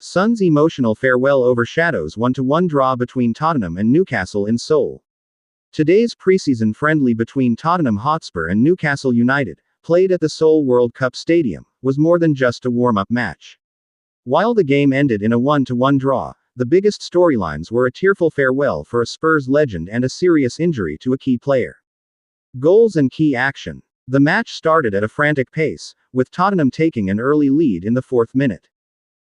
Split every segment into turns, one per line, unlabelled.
Son's emotional farewell overshadows 1-1 draw between Tottenham and Newcastle in Seoul. Today's preseason friendly between Tottenham Hotspur and Newcastle United, played at the Seoul World Cup Stadium, was more than just a warm-up match. While the game ended in a 1-1 draw, the biggest storylines were a tearful farewell for a Spurs legend and a serious injury to a key player. Goals and key action. The match started at a frantic pace, with Tottenham taking an early lead in the 4th minute.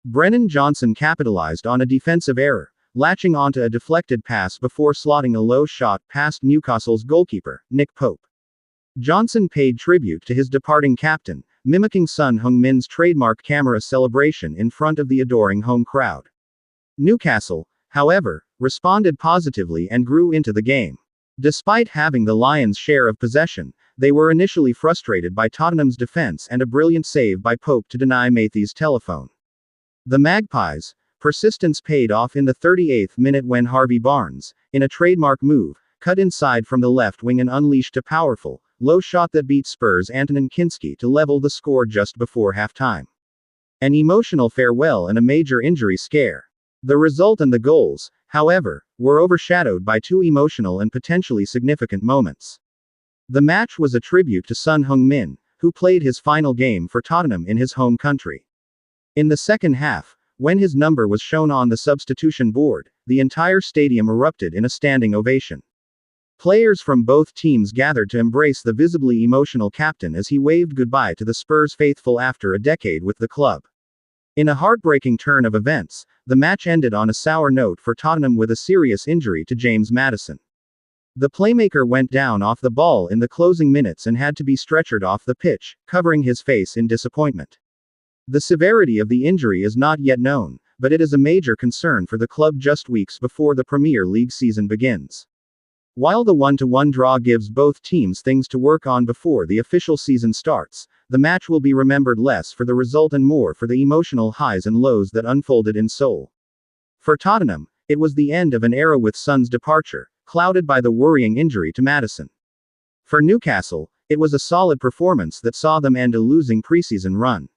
Brennan Johnson capitalized on a defensive error, latching onto a deflected pass before slotting a low shot past Newcastle's goalkeeper, Nick Pope. Johnson paid tribute to his departing captain, mimicking Son Heung-min's trademark camera celebration in front of the adoring home crowd. Newcastle, however, responded positively and grew into the game. Despite having the Lions' share of possession, they were initially frustrated by Tottenham's defense and a brilliant save by Pope to deny Mathys Tel. The Magpies' persistence paid off in the 38th minute when Harvey Barnes, in a trademark move, cut inside from the left wing and unleashed a powerful, low shot that beat Spurs Antonin Kinský to level the score just before halftime. An emotional farewell and a major injury scare. The result and the goals, however, were overshadowed by two emotional and potentially significant moments. The match was a tribute to Son Heung-min, who played his final game for Tottenham in his home country. In the second half, when his number was shown on the substitution board, the entire stadium erupted in a standing ovation. Players from both teams gathered to embrace the visibly emotional captain as he waved goodbye to the Spurs faithful after a decade with the club. In a heartbreaking turn of events, the match ended on a sour note for Tottenham with a serious injury to James Maddison. The playmaker went down off the ball in the closing minutes and had to be stretchered off the pitch, covering his face in disappointment. The severity of the injury is not yet known, but it is a major concern for the club just weeks before the Premier League season begins. While the 1-1 draw gives both teams things to work on before the official season starts, the match will be remembered less for the result and more for the emotional highs and lows that unfolded in Seoul. For Tottenham, it was the end of an era with Son's departure, clouded by the worrying injury to Maddison. For Newcastle, it was a solid performance that saw them end a losing preseason run.